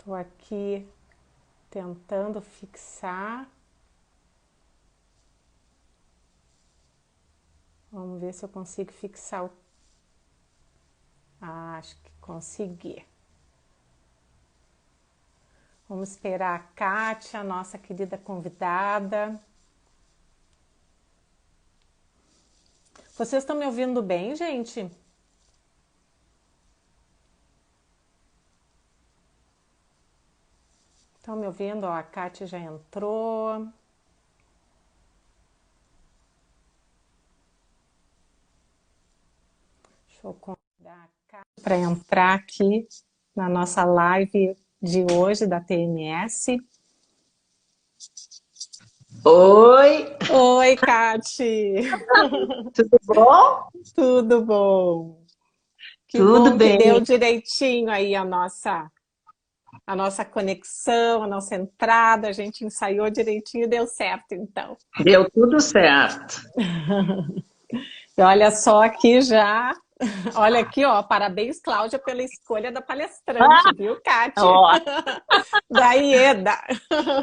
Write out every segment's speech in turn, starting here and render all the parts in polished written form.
Tô aqui tentando fixar. Vamos ver se eu consigo fixar o... Ah, acho que consegui. Vamos esperar a Kátia, nossa querida convidada. Vocês estão me ouvindo bem, gente? Estão me ouvindo? Ó, a Kátia já entrou. Deixa eu convidar a Kátia para entrar aqui na nossa live de hoje da TMS. Oi, Oi, Kátia! tudo bom? Tudo bom? Que Tudo bom que bem, deu direitinho aí a nossa conexão, a nossa entrada, a gente ensaiou direitinho e deu certo, então. deu tudo certo. E olha só aqui já, olha aqui, ó, parabéns, Cláudia, pela escolha da palestrante, viu, Kátia? Ó, Da IEDA.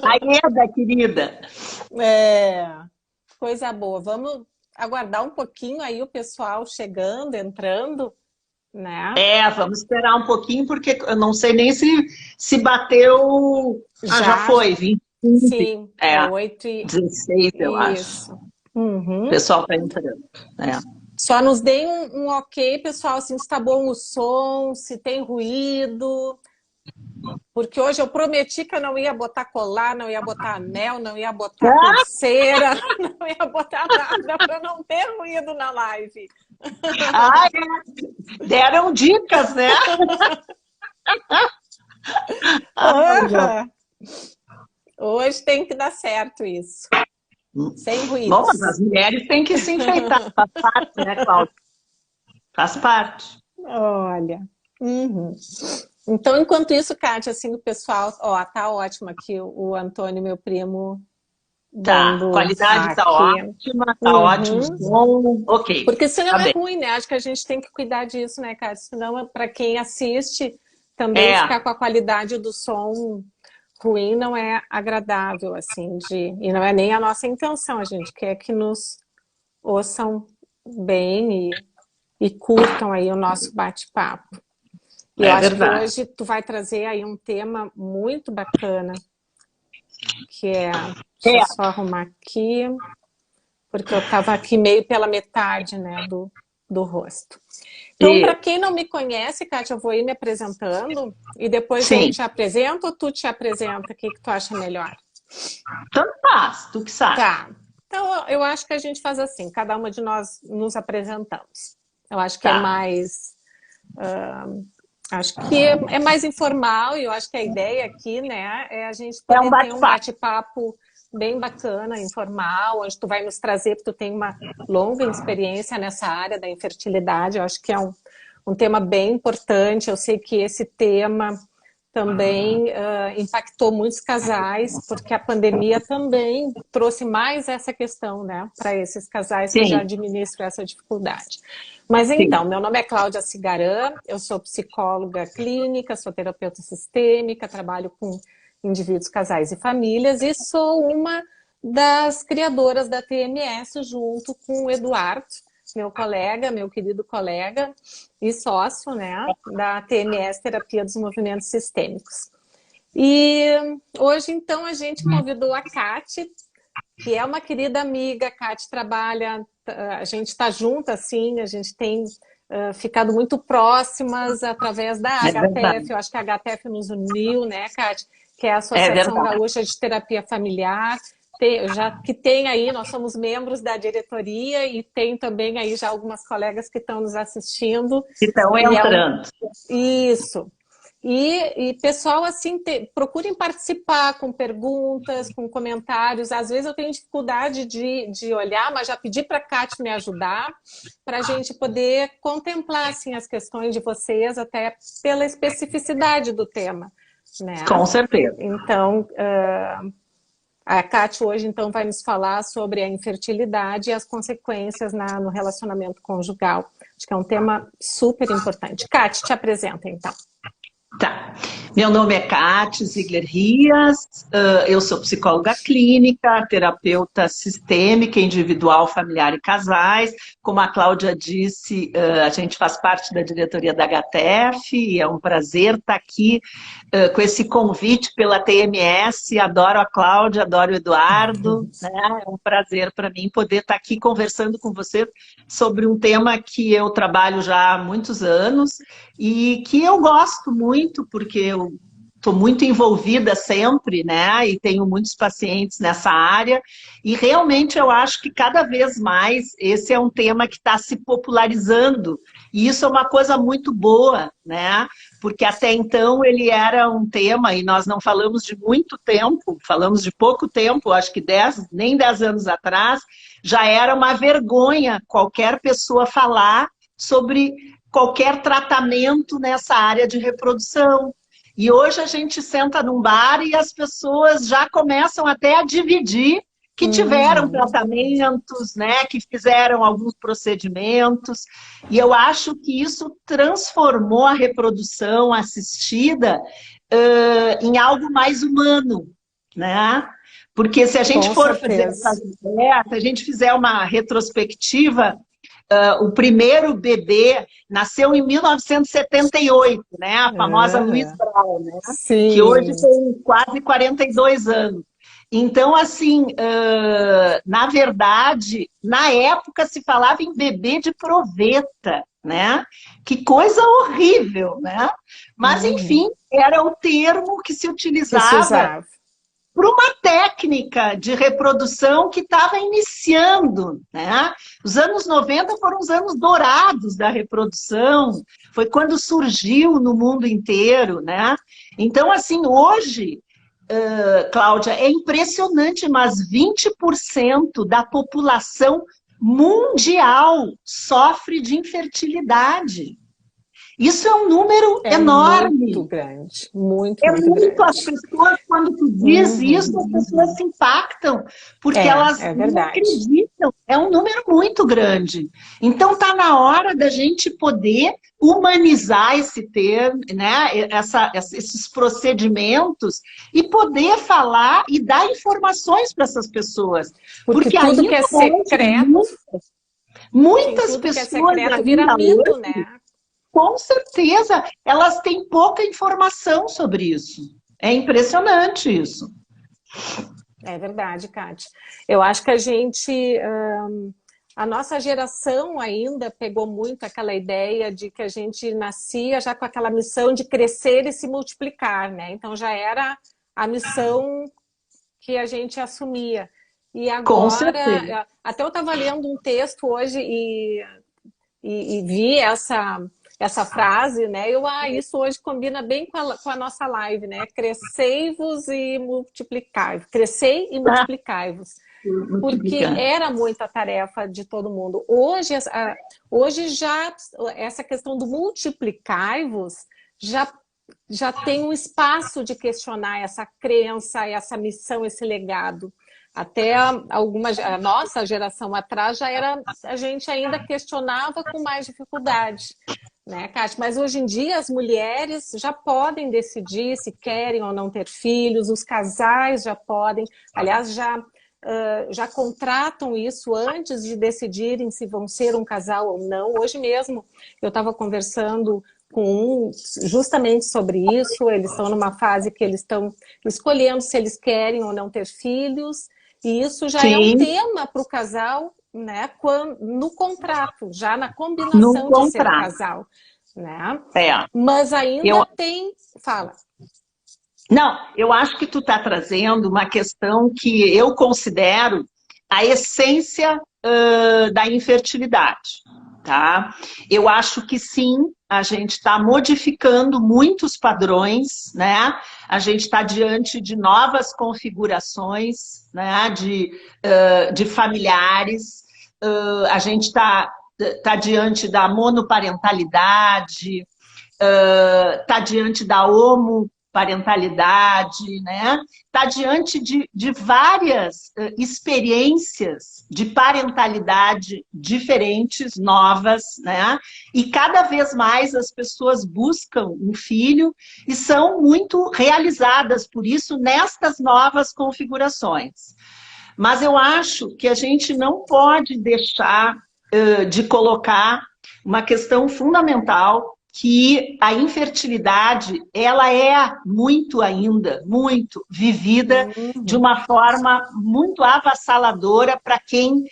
a Eda, querida. É, coisa boa. Vamos aguardar um pouquinho aí o pessoal chegando, entrando, né? Vamos esperar um pouquinho, porque eu não sei nem se bateu. Ah, já Já, foi, 25, sim, é é, 8 e... 16, eu acho. Isso. O Uhum. pessoal tá entrando. É. Só nos deem um ok, pessoal, assim, se está bom o som, se tem ruído, porque hoje eu prometi que eu não ia botar colar, não ia botar anel, não ia botar pulseira, não ia botar nada para não ter ruído na live. Ah, é. Deram dicas, né? Aham. Hoje tem que dar certo isso, sem Bom, mas as ruídos. mulheres têm que se enfeitar, faz parte, né, Cláudia? Faz parte. Olha. Uhum. Então, enquanto isso, Kátia, assim, o pessoal, ó, tá ótimo aqui, o Antônio, meu primo, Tá, dando qualidade tá aqui. ótima, tá ótimo Uhum. som, ok, Porque senão tá é bem. ruim, né? Acho que a gente tem que cuidar disso, né, Kátia? Senão, para quem assiste, também É, ficar com a qualidade do som ruim não é agradável, assim, e não é nem a nossa intenção, a gente quer que nos ouçam bem e curtam aí o nosso bate-papo. E eu é acho que verdade. hoje tu vai trazer aí um tema muito bacana, que é... Deixa eu É, só arrumar aqui, porque eu estava aqui meio pela metade, né, do rosto. Então, para e, quem não me conhece, Kátia, eu vou ir me apresentando e depois eu sim, te apresento ou tu te apresenta? O que que tu acha melhor? tanto faz, tu que sabe. Tá. Então, eu acho que a gente faz assim, cada uma de nós nos apresentamos. Eu acho que é Tá, mais... Acho que é mais informal e eu acho que a ideia aqui, né, é a gente é um poder ter um bate-papo. bate-papo bem bacana, informal, onde tu vai nos trazer, porque tu tem uma longa experiência nessa área da infertilidade. Eu acho que é um tema bem importante. Eu sei que esse tema também impactou muitos casais, porque a pandemia também trouxe mais essa questão, né, para esses casais que já Sim, administram essa dificuldade. Mas então, sim. meu nome é Cláudia Cigarã, eu sou psicóloga clínica, sou terapeuta sistêmica, trabalho com indivíduos, casais e famílias e sou uma das criadoras da TMS junto com o Eduardo, meu colega, meu querido colega e sócio, né, da TMS, Terapia dos Movimentos Sistêmicos. E hoje, então, a gente convidou a Kati, que é uma querida amiga. A Kati trabalha, a gente está junto, assim, a gente tem ficado muito próximas através da É verdade. HTF. Eu acho que a HTF nos uniu, né, Kati? Que é a É Associação verdade. Gaúcha de Terapia Familiar. Já que tem aí, nós somos membros da diretoria e tem também aí já algumas colegas que estão nos assistindo. Estão E é um entrando. isso. E pessoal, assim, procurem participar com perguntas, com comentários. Às vezes eu tenho dificuldade de olhar, mas já pedi para a Kátia me ajudar, para a gente poder contemplar, assim, as questões de vocês, até pela especificidade do tema, né? Com certeza. Então, a Kátia hoje, então, vai nos falar sobre a infertilidade e as consequências no relacionamento conjugal. Acho que é um tema super importante. Kátia, te apresenta, então. Tá. Meu nome é Cátia Ziegler Rias, eu sou psicóloga clínica, terapeuta sistêmica, individual, familiar e casais. Como a Cláudia disse, a gente faz parte da diretoria da HTF e é um prazer estar aqui com esse convite pela TMS. Adoro a Cláudia, adoro o Eduardo, né? É um prazer para mim poder estar aqui conversando com você sobre um tema que eu trabalho já há muitos anos e que eu gosto muito, porque eu estou muito envolvida sempre, né? E tenho muitos pacientes nessa área. E realmente eu acho que cada vez mais esse é um tema que está se popularizando. E isso é uma coisa muito boa, né? Porque até então ele era um tema, e nós não falamos de muito tempo, falamos de pouco tempo, acho que nem 10 anos atrás, já era uma vergonha qualquer pessoa falar sobre qualquer tratamento nessa área de reprodução. E hoje a gente senta num bar e as pessoas já começam até a dividir que tiveram tratamentos, né, que fizeram alguns procedimentos. E eu acho que isso transformou a reprodução assistida em algo mais humano, né? Porque se a gente for fazer, se a gente fizer uma retrospectiva, o primeiro bebê nasceu em 1978, né? A famosa Louise Brown, né? Sim. Que hoje tem quase 42 anos. Então, assim, na verdade, na época se falava em bebê de proveta, né? Que coisa horrível, né? Mas, enfim, era o termo que se utilizava para uma técnica de reprodução que estava iniciando, né? Os anos 90 foram os anos dourados da reprodução, foi quando surgiu no mundo inteiro, né? Então, assim, hoje, Cláudia, é impressionante, mas 20% da população mundial sofre de infertilidade. Isso é um número enorme. Muito grande, muito muito grande. As pessoas, quando tu diz isso, as pessoas se impactam, porque elas não acreditam. É um número muito grande. Então, está na hora da gente poder humanizar esse termo, né? Esses procedimentos, e poder falar e dar informações para essas pessoas. Porque tudo que é secreto, muitas pessoas que é secreto vira mito, né? Com certeza, elas têm pouca informação sobre isso. É impressionante isso. É verdade, Cátia. Eu acho que a nossa geração ainda pegou muito aquela ideia de que a gente nascia já com aquela missão de crescer e se multiplicar, né? Então já era a missão que a gente assumia. E agora, até eu estava lendo um texto hoje e vi essa frase, né? Isso hoje combina bem com a nossa live, né? Crescei-vos e multiplicai-vos. Crescei e multiplicai-vos. Porque era muita tarefa de todo mundo. Hoje já essa questão do multiplicai-vos já tem um espaço de questionar essa crença, essa missão, esse legado. Até a nossa geração atrás a gente ainda questionava com mais dificuldade, né, Cátia? Mas hoje em dia as mulheres já podem decidir se querem ou não ter filhos, os casais já podem, aliás, já contratam isso antes de decidirem se vão ser um casal ou não. Hoje mesmo eu estava conversando com justamente sobre isso, eles estão numa fase que eles estão escolhendo se eles querem ou não ter filhos, e isso já é um tema para o casal, né? No contrato, já na combinação de ser casal, né? Mas ainda tem... Fala. Não, eu acho que tu está trazendo uma questão que eu considero a essência da infertilidade, tá? Eu acho que sim, a gente está modificando muitos padrões, né? A gente está diante de novas configurações, né? De familiares, a gente está diante da monoparentalidade, está diante da parentalidade, né? Está diante de várias experiências de parentalidade diferentes, novas, né? E cada vez mais as pessoas buscam um filho e são muito realizadas por isso nestas novas configurações. Mas eu acho que a gente não pode deixar de colocar uma questão fundamental, que a infertilidade, ela é muito ainda, muito vivida de uma forma muito avassaladora para quem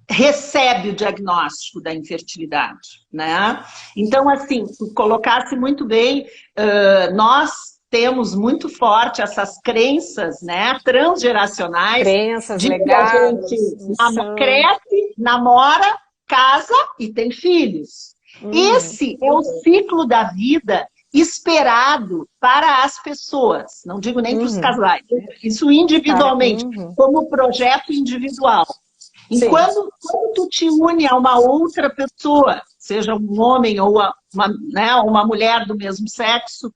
recebe o diagnóstico da infertilidade, né? Então, assim, tu colocasse muito bem, nós temos muito forte essas crenças, né, transgeracionais, Crenças, de que legados, a gente cresce, namora, casa e tem filhos. Esse é o ciclo da vida esperado para as pessoas, não digo nem para os casais, isso individualmente, como projeto individual. Enquanto quando tu te une a uma outra pessoa, seja um homem ou uma mulher do mesmo sexo,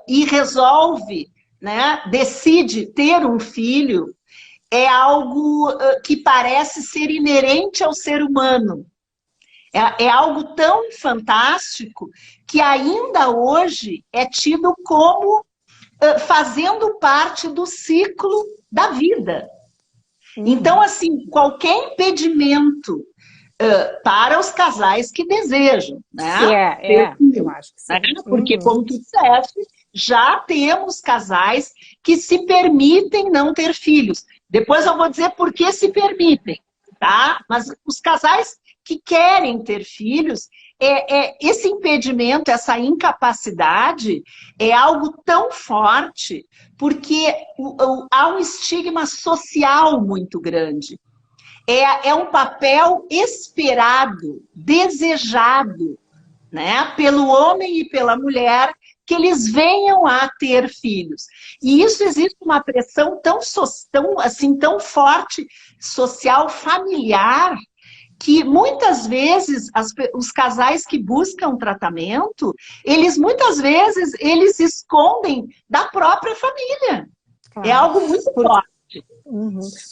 e resolve, né, decide ter um filho, é algo que parece ser inerente ao ser humano. É algo tão fantástico que ainda hoje é tido como fazendo parte do ciclo da vida. Então, assim, qualquer impedimento para os casais que desejam, né? Eu acho que sim. Né? Porque, como tu disseste, já temos casais que se permitem não ter filhos. Depois eu vou dizer por que se permitem, tá? Mas os casais que querem ter filhos, esse impedimento, essa incapacidade é algo tão forte porque há um estigma social muito grande. É um papel esperado, desejado, né, pelo homem e pela mulher, que eles venham a ter filhos. E isso existe uma pressão tão forte, social, familiar, que muitas vezes os casais que buscam tratamento, muitas vezes eles escondem da própria família. Claro. É algo muito forte.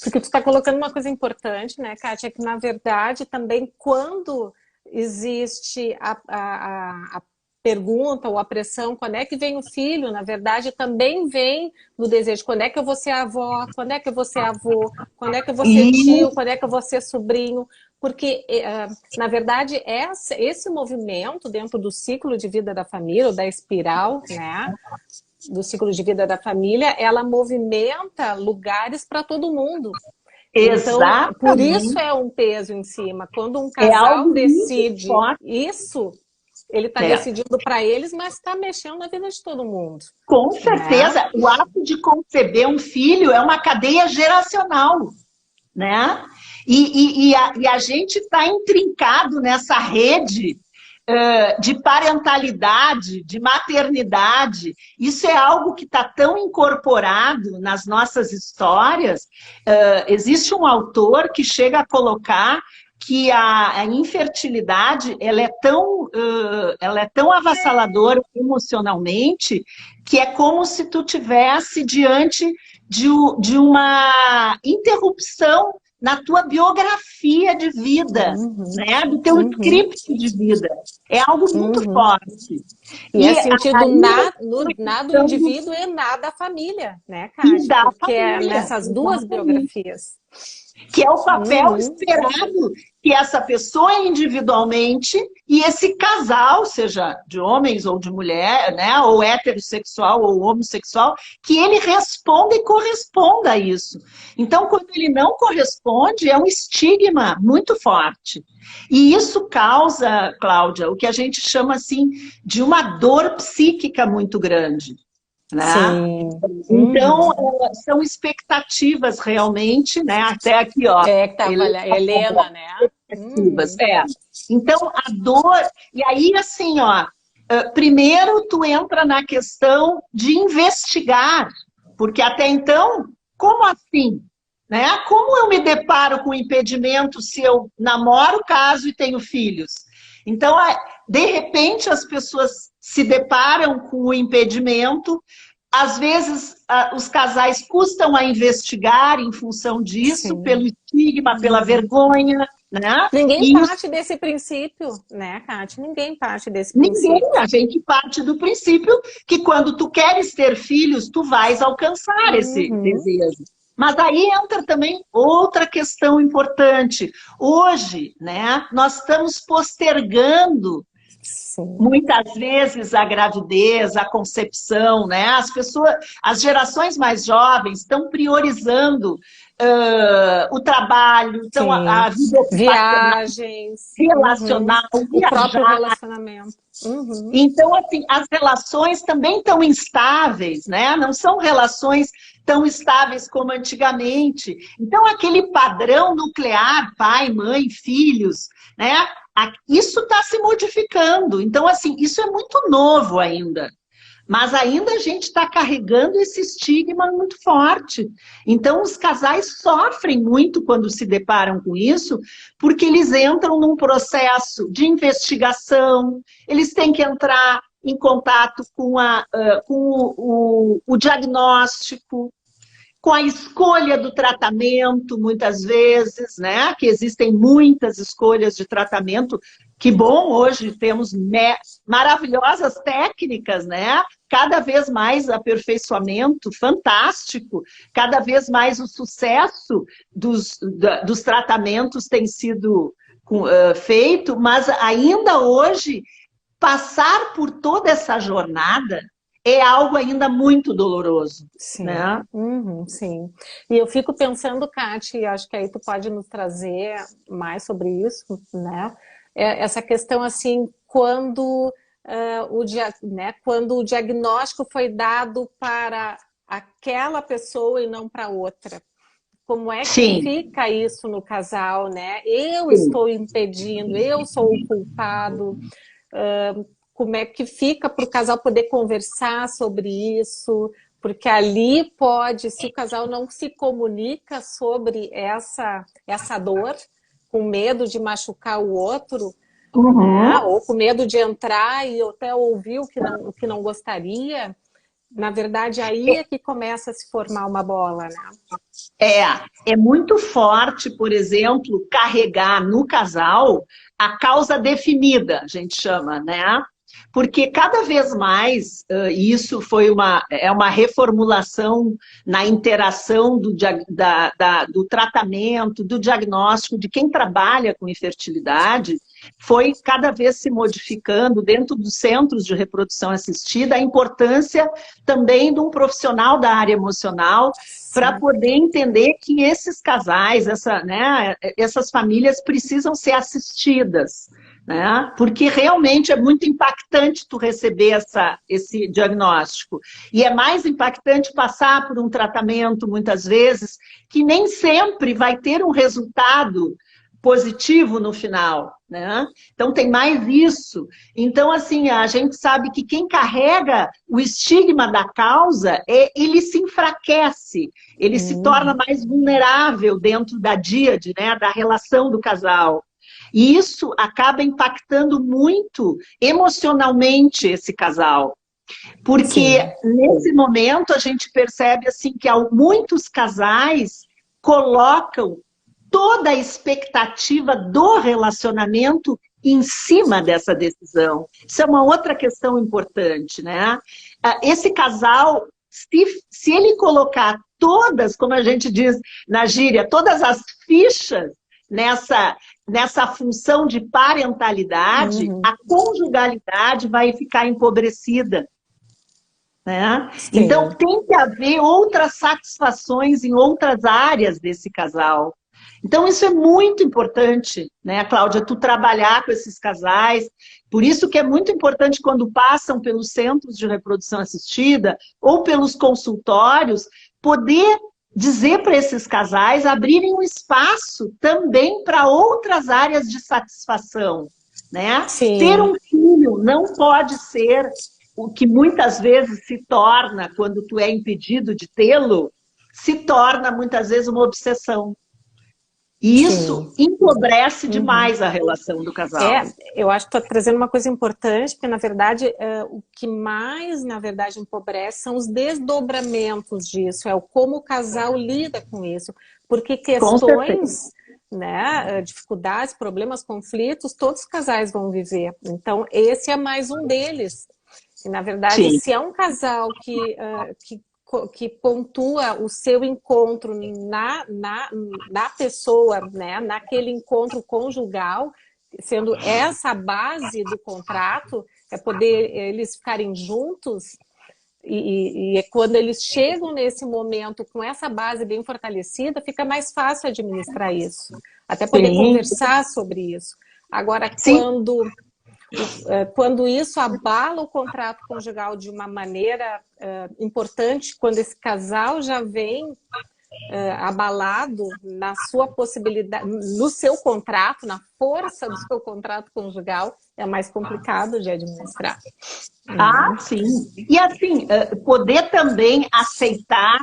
Porque tu está colocando uma coisa importante, né, Kátia, que na verdade também quando existe a pergunta ou a pressão, quando é que vem o filho, na verdade também vem no desejo, quando é que eu vou ser avó, quando é que eu vou ser avô, quando é que eu vou ser tio, quando é que eu vou ser sobrinho, porque na verdade esse movimento dentro do ciclo de vida da família, ou da espiral, né, do ciclo de vida da família, ela movimenta lugares para todo mundo. Exatamente. Então, por isso é um peso em cima. Quando um casal decide isso, ele está decidindo para eles, mas está mexendo na vida de todo mundo. Com certeza. Né? O ato de conceber um filho é uma cadeia geracional, né? E a gente está intrincado nessa rede de parentalidade, de maternidade. Isso é algo que está tão incorporado nas nossas histórias. Existe um autor que chega a colocar que a infertilidade ela é tão avassaladora emocionalmente que é como se tu tivesse diante de uma interrupção na tua biografia de vida, né? Do teu script de vida. É algo muito forte. E é sentido nada do indivíduo e nada da família, né, Kátia? Porque é nessas duas biografias. Que é o papel esperado que essa pessoa individualmente e esse casal, seja de homens ou de mulher, né, ou heterossexual ou homossexual, que ele responda e corresponda a isso. Então, quando ele não corresponde, é um estigma muito forte. E isso causa, Cláudia, o que a gente chama assim de uma dor psíquica muito grande. Né? Sim. Então, são expectativas realmente, né? Até aqui, ó. Que tava Helena, né? Então, a dor... E aí, assim, ó, primeiro tu entra na questão de investigar, porque até então, como assim? Né? Como eu me deparo com impedimento se eu namoro, caso e tenho filhos? Então, de repente as pessoas se deparam com o impedimento, às vezes os casais custam a investigar em função disso, Sim. pelo estigma, pela vergonha, né? Ninguém E parte desse princípio, né, Kátia? Ninguém parte desse ninguém, princípio. a gente parte do princípio que quando tu queres ter filhos, tu vais alcançar esse desejo. Mas aí entra também outra questão importante. Hoje, né, nós estamos postergando Sim. muitas vezes a gravidez, a concepção, né? As gerações mais jovens estão priorizando o trabalho, então a vida ocupacional, Viagens, relacional, o próprio viajar. relacionamento. Então, assim, as relações também estão instáveis, né? Não são relações tão estáveis como antigamente. Então, aquele padrão nuclear, pai, mãe, filhos, né? Isso está se modificando. Então, assim, isso é muito novo ainda. Mas ainda a gente está carregando esse estigma muito forte. Então, os casais sofrem muito quando se deparam com isso, porque eles entram num processo de investigação, eles têm que entrar em contato com o diagnóstico, com a escolha do tratamento, muitas vezes, né? Que existem muitas escolhas de tratamento. Que bom, hoje temos maravilhosas técnicas, né? Cada vez mais aperfeiçoamento, fantástico. Cada vez mais o sucesso dos tratamentos tem sido feito, mas ainda hoje, passar por toda essa jornada é algo ainda muito doloroso. Sim, né? Sim. E eu fico pensando, Kati, acho que aí tu pode nos trazer mais sobre isso, né? Essa questão, assim, quando o diagnóstico foi dado para aquela pessoa e não para outra. Como é que Sim. fica isso no casal, né? Eu estou impedindo, eu sou o culpado. Como é que fica para o casal poder conversar sobre isso? Porque ali pode, se o casal não se comunica sobre essa dor, com medo de machucar o outro, né? Ou com medo de entrar e até ouvir o que não gostaria, na verdade aí é que começa a se formar uma bola, né? É muito forte, por exemplo, carregar no casal a causa definida, a gente chama, né? Porque cada vez mais isso é uma reformulação na interação do tratamento, do diagnóstico, de quem trabalha com infertilidade, foi cada vez se modificando dentro dos centros de reprodução assistida a importância também de um profissional da área emocional para poder entender que esses casais, essas famílias precisam ser assistidas. Né? Porque realmente é muito impactante tu receber esse diagnóstico. E é mais impactante passar por um tratamento, muitas vezes, que nem sempre vai ter um resultado positivo no final. Né? Então tem mais isso. Então, assim, a gente sabe que quem carrega o estigma da causa, ele se enfraquece, ele se torna mais vulnerável dentro da díade, né? Da relação do casal. E isso acaba impactando muito emocionalmente esse casal. Porque nesse momento a gente percebe assim, que muitos casais colocam toda a expectativa do relacionamento em cima dessa decisão. Isso é uma outra questão importante, né? Esse casal, se ele colocar todas, como a gente diz na gíria, todas as fichas nessa função de parentalidade, a conjugalidade vai ficar empobrecida. Né? Então, tem que haver outras satisfações em outras áreas desse casal. Então, isso é muito importante, né, Cláudia, tu trabalhar com esses casais. Por isso que é muito importante quando passam pelos centros de reprodução assistida ou pelos consultórios, poder dizer para esses casais abrirem um espaço também para outras áreas de satisfação, né? Ter um filho não pode ser o que muitas vezes se torna, quando tu é impedido de tê-lo, se torna muitas vezes uma obsessão. E Sim. isso empobrece demais a relação do casal. Eu acho que está trazendo uma coisa importante, porque, na verdade, o que mais, na verdade, empobrece são os desdobramentos disso, é o como o casal lida com isso. Porque Com certeza. questões, né, dificuldades, problemas, conflitos, todos os casais vão viver. Então, esse é mais um deles. E, na verdade, Sim. se é um casal que pontua o seu encontro na pessoa, né, naquele encontro conjugal, sendo essa a base do contrato, é poder eles ficarem juntos, e quando eles chegam nesse momento com essa base bem fortalecida, fica mais fácil administrar isso, até poder Sim. conversar sobre isso. Agora, Sim. quando isso abala o contrato conjugal de uma maneira importante, quando esse casal já vem abalado na sua possibilidade, no seu contrato, na força do seu contrato conjugal, é mais complicado de administrar. Ah, sim. E assim, poder também aceitar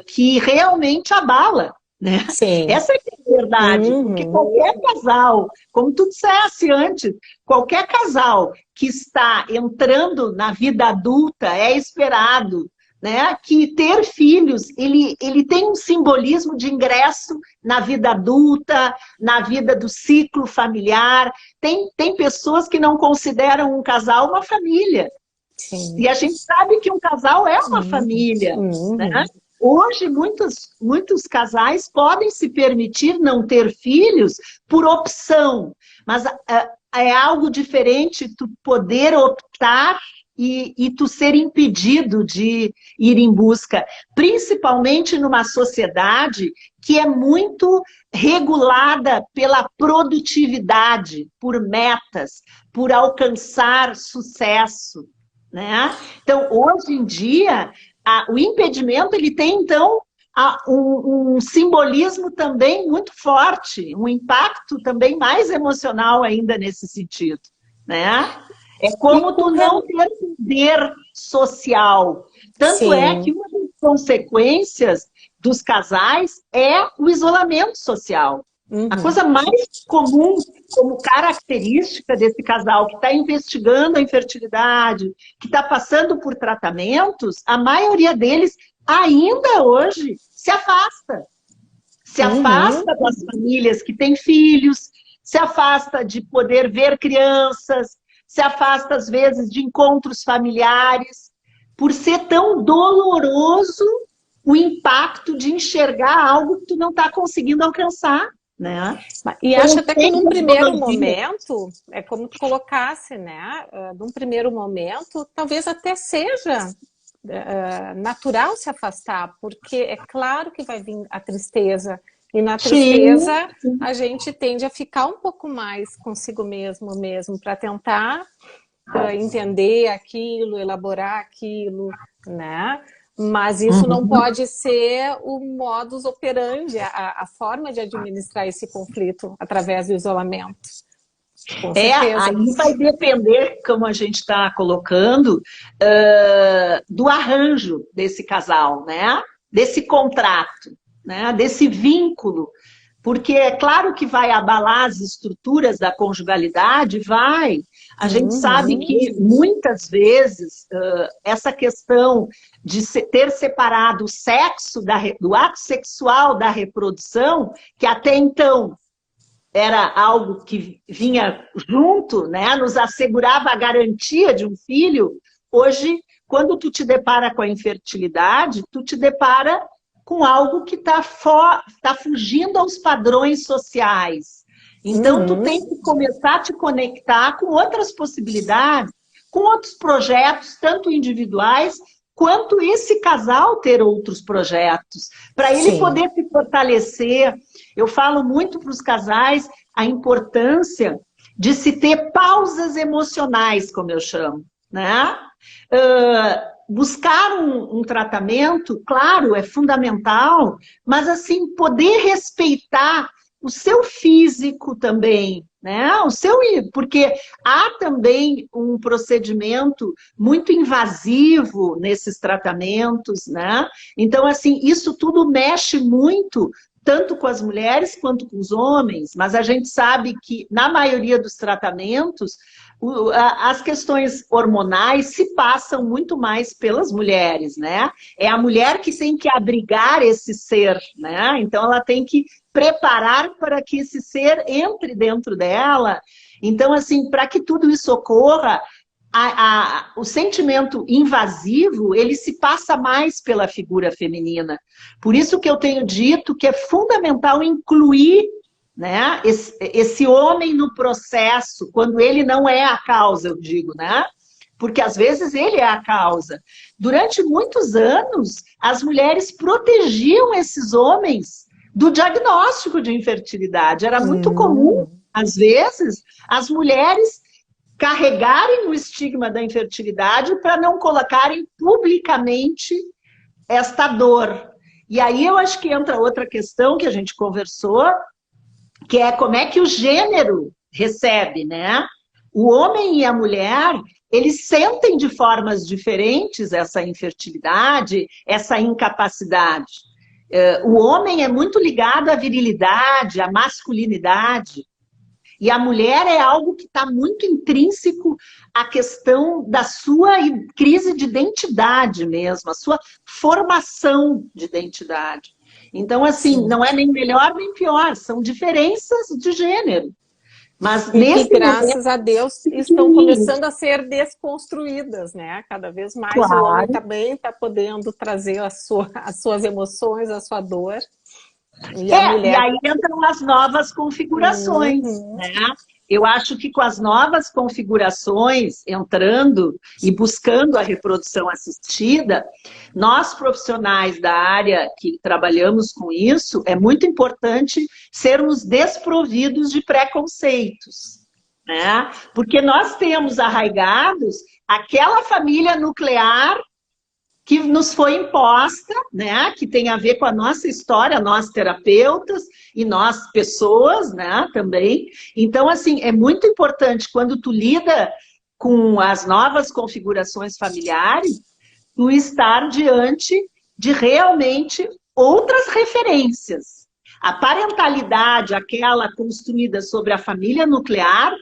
que realmente abala, né? Sim. Essa é a verdade, porque qualquer casal, como tu disseste antes, qualquer casal que está entrando na vida adulta é esperado, né, que ter filhos, ele tem um simbolismo de ingresso na vida adulta, na vida do ciclo familiar. Tem pessoas que não consideram um casal uma família. Sim. E a gente sabe que um casal é uma família, né? Hoje, muitos casais podem se permitir não ter filhos por opção, mas é algo diferente tu poder optar e tu ser impedido de ir em busca, principalmente numa sociedade que é muito regulada pela produtividade, por metas, por alcançar sucesso, né? Então, hoje em dia, o impedimento ele tem, então, um simbolismo também muito forte, um impacto também mais emocional ainda nesse sentido, né? É como tu não ter poder social. Tanto é que uma das consequências dos casais é o isolamento social. A coisa mais comum como característica desse casal que está investigando a infertilidade, que está passando por tratamentos, a maioria deles ainda hoje se afasta. Se afasta das famílias que têm filhos, se afasta de poder ver crianças, se afasta às vezes de encontros familiares, por ser tão doloroso o impacto de enxergar algo que tu não está conseguindo alcançar. Né? E acho até que num primeiro momento, é como tu colocasse, né? Num primeiro momento, talvez até seja natural se afastar, porque é claro que vai vir a tristeza, e na tristeza a gente tende a ficar um pouco mais consigo mesmo para tentar entender aquilo, elaborar aquilo, né? Mas isso não pode ser o modus operandi, a forma de administrar esse conflito através do isolamento. Com certeza. Aí vai depender, como a gente está colocando, do arranjo desse casal, né? Desse contrato, né? Desse vínculo. Porque é claro que vai abalar as estruturas da conjugalidade, vai. A gente sabe que muitas vezes essa questão de ter separado o sexo do ato sexual da reprodução, que até então era algo que vinha junto, né, nos assegurava a garantia de um filho, hoje, quando tu te depara com a infertilidade, tu te depara com algo que está fugindo aos padrões sociais. Então, tu tem que começar a te conectar com outras possibilidades, com outros projetos, tanto individuais, quanto esse casal ter outros projetos, para ele poder se fortalecer. Eu falo muito para os casais a importância de se ter pausas emocionais, como eu chamo, né? Buscar um tratamento, claro, é fundamental, mas assim, poder respeitar o seu físico também, né? Porque há também um procedimento muito invasivo nesses tratamentos, né? Então, assim, isso tudo mexe muito tanto com as mulheres quanto com os homens, mas a gente sabe que, na maioria dos tratamentos, as questões hormonais se passam muito mais pelas mulheres, né? É a mulher que tem que abrigar esse ser, né? Então, ela tem que preparar para que esse ser entre dentro dela. Então, assim, para que tudo isso ocorra, o sentimento invasivo, ele se passa mais pela figura feminina. Por isso que eu tenho dito que é fundamental incluir, né, esse homem no processo, quando ele não é a causa, eu digo, né? Porque às vezes ele é a causa. Durante muitos anos, as mulheres protegiam esses homens do diagnóstico de infertilidade. Era muito comum, às vezes, as mulheres carregarem o estigma da infertilidade para não colocarem publicamente esta dor. E aí eu acho que entra outra questão que a gente conversou, que é como é que o gênero recebe, né? O homem e a mulher, eles sentem de formas diferentes essa infertilidade, essa incapacidade. O homem é muito ligado à virilidade, à masculinidade. E a mulher é algo que está muito intrínseco à questão da sua crise de identidade mesmo, a sua formação de identidade. Então, assim, não é nem melhor nem pior, são diferenças de gênero. Mas nesse que, graças a Deus, estão começando a ser desconstruídas, né? Cada vez mais o homem também está podendo trazer as suas emoções, a sua dor. E aí entram as novas configurações, né? Eu acho que com as novas configurações entrando e buscando a reprodução assistida, nós profissionais da área que trabalhamos com isso, é muito importante sermos desprovidos de preconceitos, né? Porque nós temos arraigados aquela família nuclear que nos foi imposta, né, que tem a ver com a nossa história, nós terapeutas e nós pessoas, né, também. Então, assim, é muito importante quando tu lida com as novas configurações familiares, tu estar diante de realmente outras referências. A parentalidade, aquela construída sobre a família nuclear,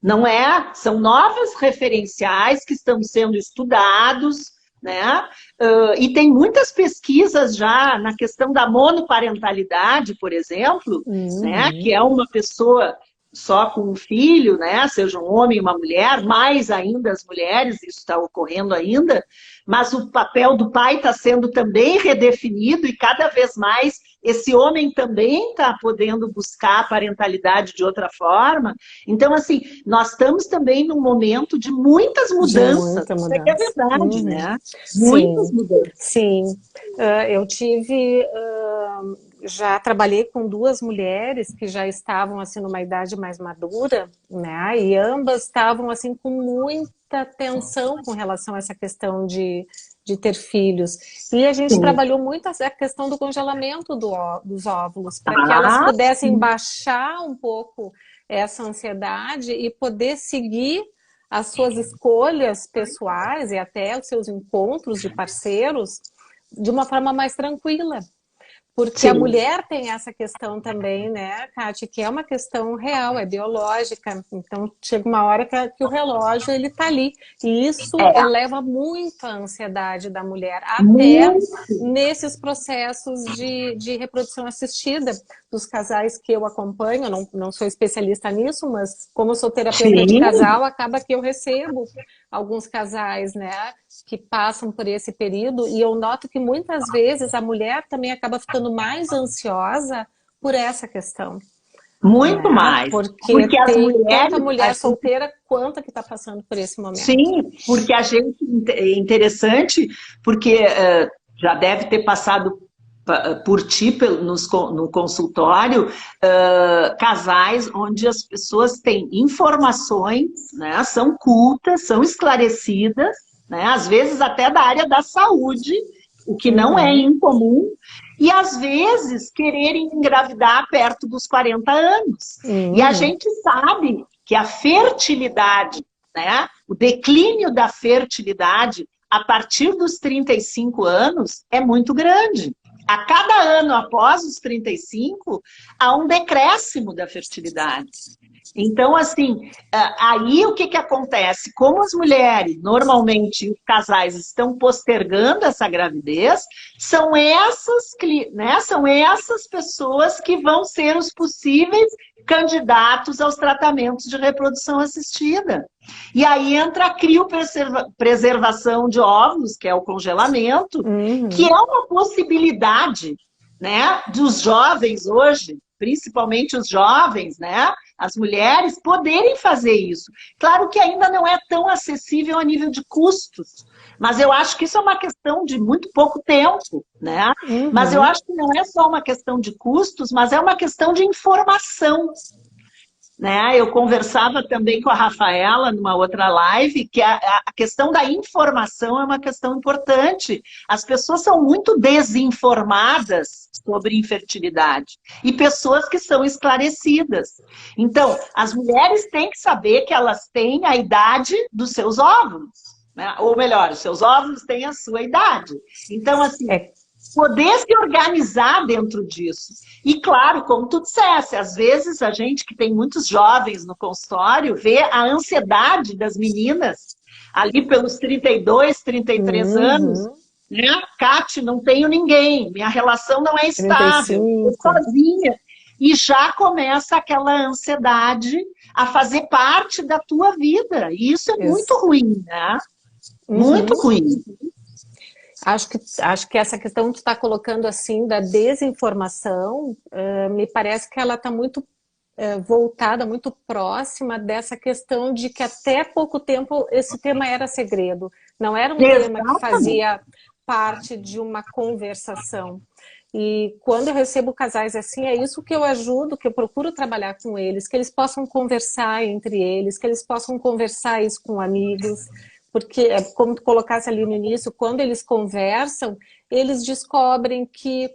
não é, são novos referenciais que estão sendo estudados, né? E tem muitas pesquisas já na questão da monoparentalidade, por exemplo, né? Que é uma pessoa só com um filho, né? Seja um homem e uma mulher, mais ainda as mulheres, isso está ocorrendo ainda, mas o papel do pai está sendo também redefinido e cada vez mais esse homem também está podendo buscar a parentalidade de outra forma. Então, assim, nós estamos também num momento de muitas mudanças. Isso é verdade, né? Muitas mudanças. Sim. Eu tive... já trabalhei com duas mulheres que já estavam assim numa idade mais madura, né? E ambas estavam assim com muita tensão com relação a essa questão de ter filhos. E a gente trabalhou muito a questão do congelamento dos óvulos, para que elas pudessem baixar um pouco essa ansiedade e poder seguir as suas escolhas pessoais e até os seus encontros de parceiros de uma forma mais tranquila. Porque a mulher tem essa questão também, né, Kátia, que é uma questão real, é biológica. Então, chega uma hora que o relógio, ele tá ali. E isso eleva muito a ansiedade da mulher, até nesses processos de reprodução assistida dos casais que eu acompanho. Eu não sou especialista nisso, mas como eu sou terapeuta de casal, acaba que eu recebo alguns casais, né, que passam por esse período, e eu noto que muitas vezes a mulher também acaba ficando mais ansiosa por essa questão. Muito mais. Porque as mulheres, tanto a mulher solteira quanto a que está passando por esse momento. Sim, porque a gente, é interessante, porque já deve ter passado por ti no consultório, casais onde as pessoas têm informações, né, são cultas, são esclarecidas, né, às vezes até da área da saúde, o que não é incomum, e às vezes quererem engravidar perto dos 40 anos. E a gente sabe que a fertilidade, né, o declínio da fertilidade a partir dos 35 anos é muito grande. a cada ano após os 35, há um decréscimo da fertilidade. Então, assim, aí o que que acontece? Como as mulheres, normalmente, os casais estão postergando essa gravidez, são essas, né, são essas pessoas que vão ser os possíveis candidatos aos tratamentos de reprodução assistida. E aí entra a criopreservação de óvulos, que é o congelamento, que é uma possibilidade, né, dos jovens hoje, principalmente os jovens, né, as mulheres, poderem fazer isso. Claro que ainda não é tão acessível a nível de custos, mas eu acho que isso é uma questão de muito pouco tempo, né? Mas eu acho que não é só uma questão de custos, mas é uma questão de informação. Né? Eu conversava também com a Rafaela numa outra live que a questão da informação é uma questão importante. As pessoas são muito desinformadas sobre infertilidade e pessoas que são esclarecidas. Então, as mulheres têm que saber que elas têm a idade dos seus óvulos, né? Ou melhor, os seus óvulos têm a sua idade. Então, assim, poder se organizar dentro disso. E claro, como tu disseste, às vezes a gente que tem muitos jovens no consultório vê a ansiedade das meninas ali pelos 32, 33 anos. Né? Cate, não tenho ninguém, minha relação não é estável, estou sozinha. E já começa aquela ansiedade a fazer parte da tua vida. E isso é muito ruim, né? Muito ruim. Acho que essa questão que tu está colocando assim da desinformação, me parece que ela está muito voltada, muito próxima dessa questão de que até pouco tempo esse tema era segredo. Não era um tema que fazia parte de uma conversação. E quando eu recebo casais assim, é isso que eu ajudo, que eu procuro trabalhar com eles, que eles possam conversar entre eles, que eles possam conversar isso com amigos. Porque, como tu colocasse ali no início, quando eles conversam, eles descobrem que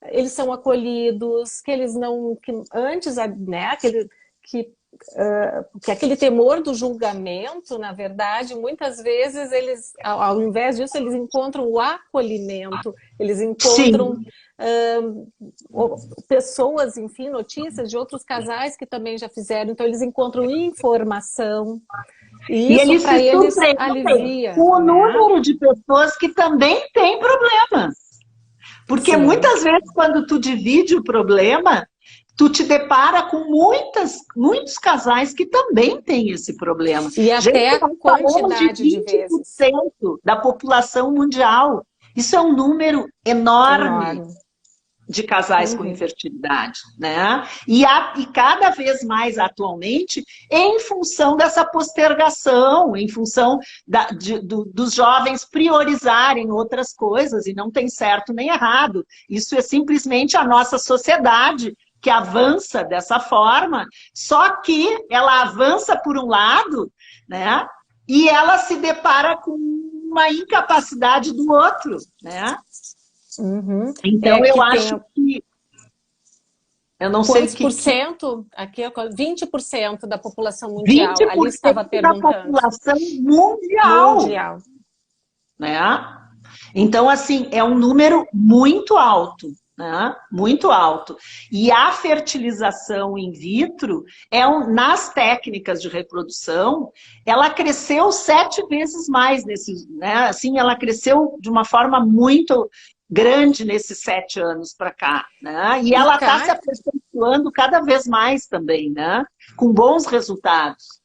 eles são acolhidos, que eles não... Que antes, né, que aquele temor do julgamento, na verdade, muitas vezes, eles, ao invés disso, eles encontram o acolhimento, eles encontram pessoas, enfim, notícias de outros casais que também já fizeram, então eles encontram informação. E isso para eles alivia. Com o número de pessoas que também têm problemas. Porque muitas vezes, quando tu divide o problema, tu te depara com muitos casais que também têm esse problema. E até a quantidade de vezes. 20% da população mundial. Isso é um número enorme. De casais com infertilidade, né? E cada vez mais atualmente, em função dessa postergação, em função dos jovens priorizarem outras coisas, e não tem certo nem errado. Isso é simplesmente a nossa sociedade que avança dessa forma, só que ela avança por um lado, né? E ela se depara com uma incapacidade do outro, né? Então eu acho que eu não sei que aqui é 20% da população mundial. 20% ali estava perguntando. Da população mundial. Né? Então assim é um número muito alto, né? Muito alto. E a fertilização in vitro nas técnicas de reprodução, ela cresceu 7 vezes mais né? Assim, ela cresceu de uma forma muito grande nesses 7 anos para cá, né? E ela está se aperfeiçoando cada vez mais também, né? Com bons resultados.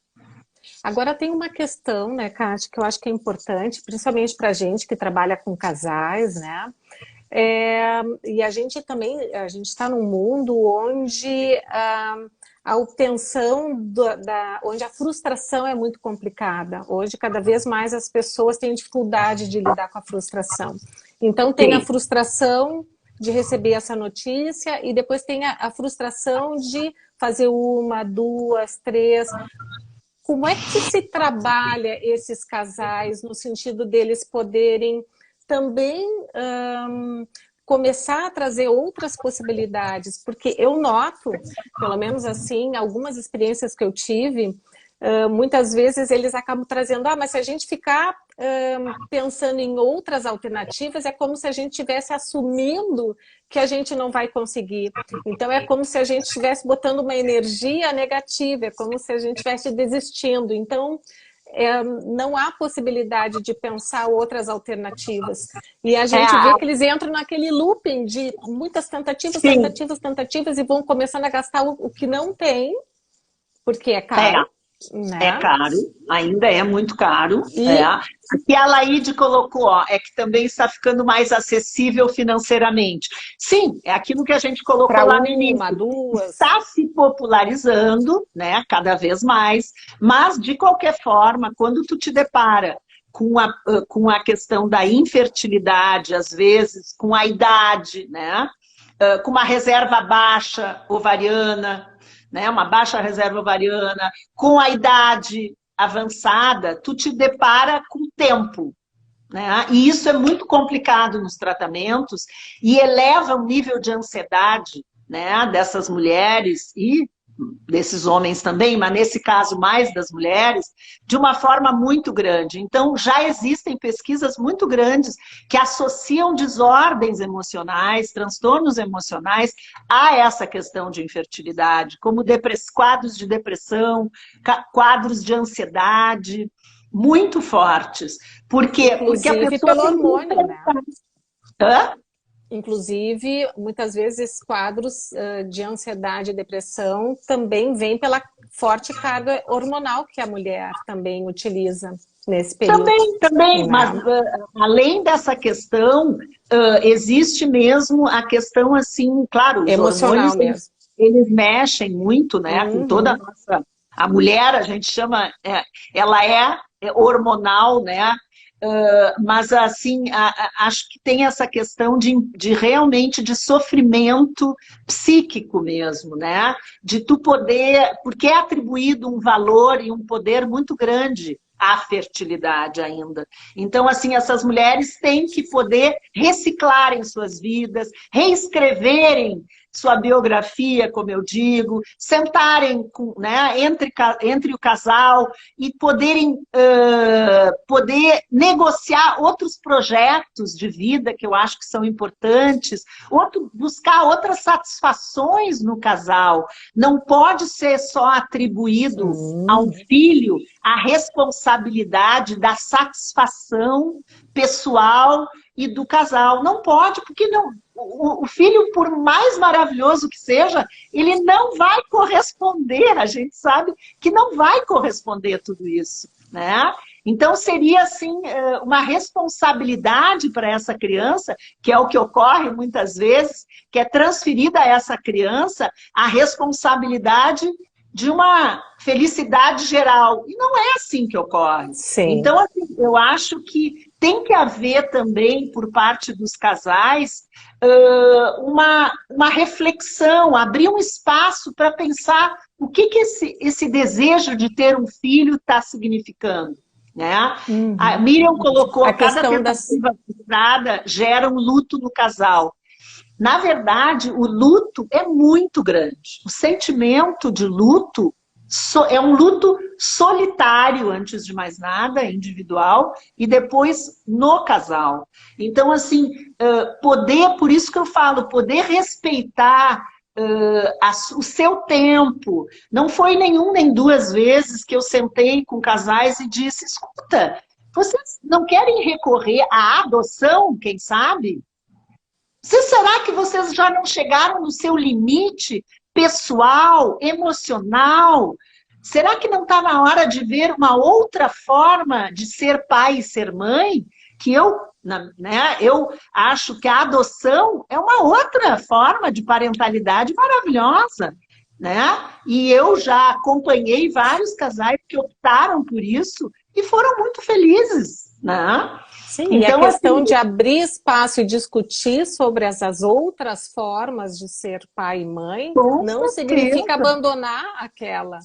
Agora tem uma questão, né, Kátia, que eu acho que é importante, principalmente para a gente que trabalha com casais, né? E a gente está num mundo onde a obtenção, onde a frustração é muito complicada. Hoje, cada vez mais as pessoas têm dificuldade de lidar com a frustração. Então, tem a frustração de receber essa notícia e depois tem a frustração de fazer 1, 2, 3. Como é que se trabalha esses casais no sentido deles poderem também começar a trazer outras possibilidades? Porque eu noto, pelo menos assim, algumas experiências que eu tive, muitas vezes eles acabam trazendo, mas se a gente ficar pensando em outras alternativas, é como se a gente estivesse assumindo que a gente não vai conseguir. Então é como se a gente estivesse botando uma energia negativa, é como se a gente estivesse desistindo. Então não há possibilidade de pensar outras alternativas. E a gente vê que eles entram naquele looping de muitas tentativas, sim, tentativas, tentativas, e vão começando a gastar o que não tem, porque é caro. Né? É caro, ainda é muito caro. O que a Laide colocou, ó, é que também está ficando mais acessível financeiramente. Sim, é aquilo que a gente colocou pra lá no início. Duas. Está se popularizando, né, cada vez mais, mas de qualquer forma, quando tu te depara com a questão da infertilidade, às vezes com a idade, né, com uma reserva baixa ovariana, né, uma baixa reserva ovariana, com a idade avançada, tu te depara com tempo. Né? E isso é muito complicado nos tratamentos e eleva o nível de ansiedade, né, dessas mulheres e desses homens também, mas nesse caso mais das mulheres, de uma forma muito grande. Então, já existem pesquisas muito grandes que associam desordens emocionais, transtornos emocionais, a essa questão de infertilidade, como quadros de depressão, quadros de ansiedade, muito fortes. Por quê? Porque a pessoa pelo hormônio, né? Hã? Inclusive, muitas vezes, quadros de ansiedade e depressão também vêm pela forte carga hormonal que a mulher também utiliza nesse período. Também, né? Mas além dessa questão, existe mesmo a questão, assim, claro, os emocional hormônios, mesmo. Eles mexem muito, né, com toda a nossa... A mulher, a gente chama, ela é hormonal, né? Mas assim, acho que tem essa questão de realmente de sofrimento psíquico mesmo, né? De tu poder, porque é atribuído um valor e um poder muito grande à fertilidade ainda. Então, assim, essas mulheres têm que poder reciclarem suas vidas, reescreverem sua biografia, como eu digo, sentarem né, entre o casal e poderem poder negociar outros projetos de vida que eu acho que são importantes, buscar outras satisfações no casal. Não pode ser só atribuído a um filho a responsabilidade da satisfação pessoal e do casal. Não pode, porque não, o filho, por mais maravilhoso que seja, ele não vai corresponder, a gente sabe que não vai corresponder tudo isso, né? Então, seria, assim, uma responsabilidade para essa criança, que é o que ocorre muitas vezes, que é transferida a essa criança a responsabilidade de uma felicidade geral. E não é assim que ocorre. Sim. Então, assim, eu acho que tem que haver também, por parte dos casais, uma reflexão, abrir um espaço para pensar o que esse desejo de ter um filho está significando. Né? A Miriam colocou a cada tentativa frustrada gera um luto no casal. Na verdade, o luto é muito grande. O sentimento de luto é um luto solitário, antes de mais nada, individual, e depois no casal. Então, assim, por isso que eu falo, poder respeitar o seu tempo. Não foi nem duas vezes que eu sentei com casais e disse, escuta, vocês não querem recorrer à adoção, quem sabe? Será que vocês já não chegaram no seu limite pessoal, emocional? Será que não está na hora de ver uma outra forma de ser pai e ser mãe? Que eu acho que a adoção é uma outra forma de parentalidade maravilhosa, né? E eu já acompanhei vários casais que optaram por isso e foram muito felizes, né? Sim, então, e a questão de abrir espaço e discutir sobre essas outras formas de ser pai e mãe não significa abandonar aquela.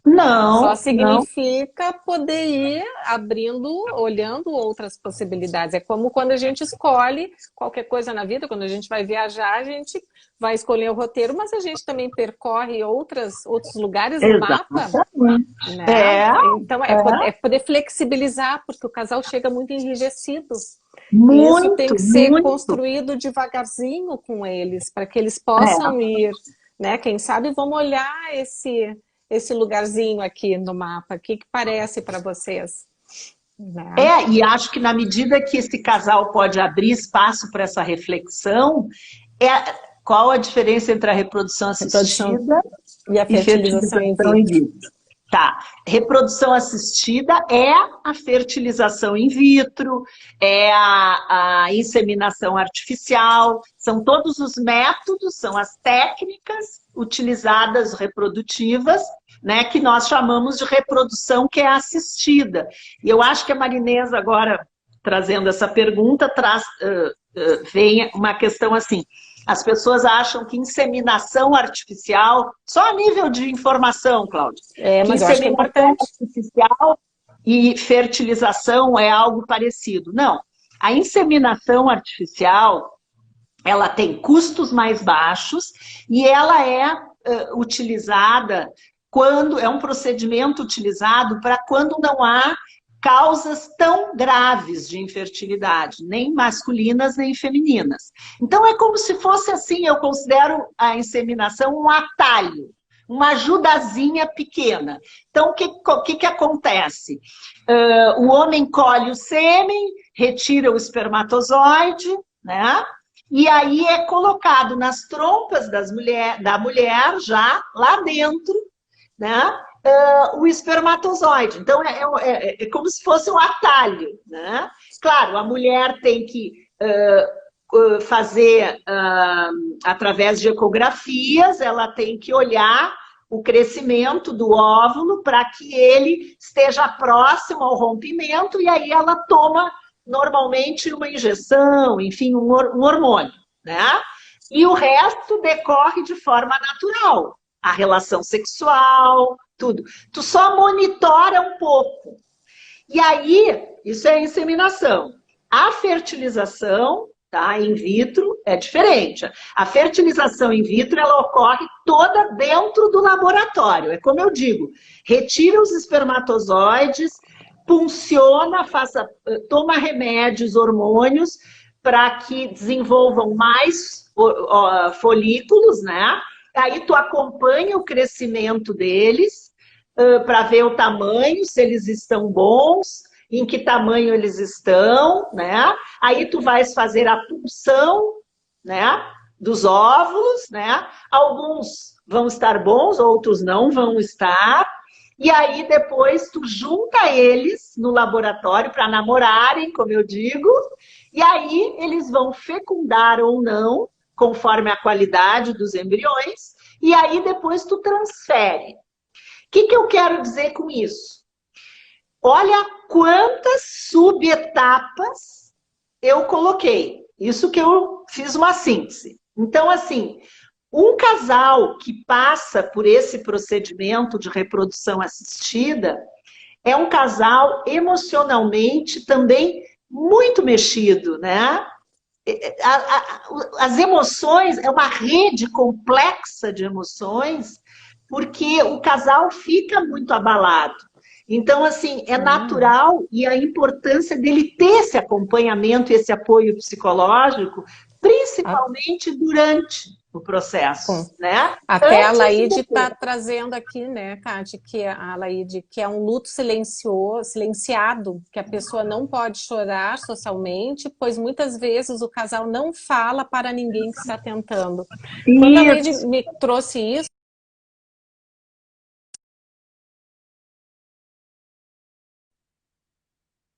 Só Não, não. significa poder ir abrindo, olhando outras possibilidades. É como quando a gente escolhe qualquer coisa na vida, quando a gente vai viajar, a gente vai escolher o roteiro, mas a gente também percorre outros lugares no mapa, Exatamente. né? É, Então é. é poder flexibilizar, porque o casal chega muito enrijecido. E isso tem Muito, que ser muito. construído devagarzinho com eles, para que eles É. possam ir, né? Quem sabe vamos olhar esse lugarzinho aqui no mapa. O que que parece para vocês? Né? E acho que na medida que esse casal pode abrir espaço para essa reflexão, é, qual a diferença entre a reprodução Reprodução assistida e a e fertilização in fertilização in vitro. vitro? Tá. Reprodução assistida é a fertilização in vitro, é a inseminação artificial, são todos os métodos, são as técnicas utilizadas reprodutivas, né, que nós chamamos de reprodução que é assistida. E eu acho que a Marinês agora, trazendo essa pergunta, vem uma questão assim, as pessoas acham que inseminação artificial, só a nível de informação, Cláudia, que Mas eu acho que é inseminação importante. artificial e fertilização é algo parecido. Não, a inseminação artificial, ela tem custos mais baixos e ela é utilizada quando é um procedimento utilizado para quando não há causas tão graves de infertilidade, nem masculinas nem femininas. Então é como se fosse assim, eu considero a inseminação um atalho, uma ajudazinha pequena. Então o que acontece? O homem colhe o sêmen, retira o espermatozoide, né? E aí é colocado nas trompas da mulher já lá dentro, né? O espermatozoide. Então, é como se fosse um atalho, né? Claro, a mulher tem que fazer através de ecografias, ela tem que olhar o crescimento do óvulo para que ele esteja próximo ao rompimento e aí ela toma normalmente uma injeção, enfim, um hormônio, né? E o resto decorre de forma natural. A relação sexual, tudo. Tu só monitora um pouco. E aí, isso é a inseminação. A fertilização, tá, in vitro, é diferente. A fertilização in vitro, ela ocorre toda dentro do laboratório. É como eu digo, retira os espermatozoides, funciona, toma remédios, hormônios, para que desenvolvam mais folículos, né? Aí tu acompanha o crescimento deles, para ver o tamanho, se eles estão bons, em que tamanho eles estão, né? Aí tu vais fazer a punção, né, dos óvulos, né? Alguns vão estar bons, outros não vão estar. E aí depois tu junta eles no laboratório para namorarem, como eu digo, e aí eles vão fecundar ou não, conforme a qualidade dos embriões, e aí depois tu transfere. O que eu quero dizer com isso? Olha quantas subetapas eu coloquei. Isso que eu fiz uma síntese. Então, assim, um casal que passa por esse procedimento de reprodução assistida é um casal emocionalmente também muito mexido, né? As emoções, é uma rede complexa de emoções, porque o casal fica muito abalado. Então, assim, é natural e a importância dele ter esse acompanhamento, esse apoio psicológico, principalmente durante o processo, né? Até a Laide está trazendo aqui, né, Kátia, que a Laide, que é um luto silenciado, que a pessoa não pode chorar socialmente, pois muitas vezes o casal não fala para ninguém que está tentando. Quando a Laide me trouxe isso,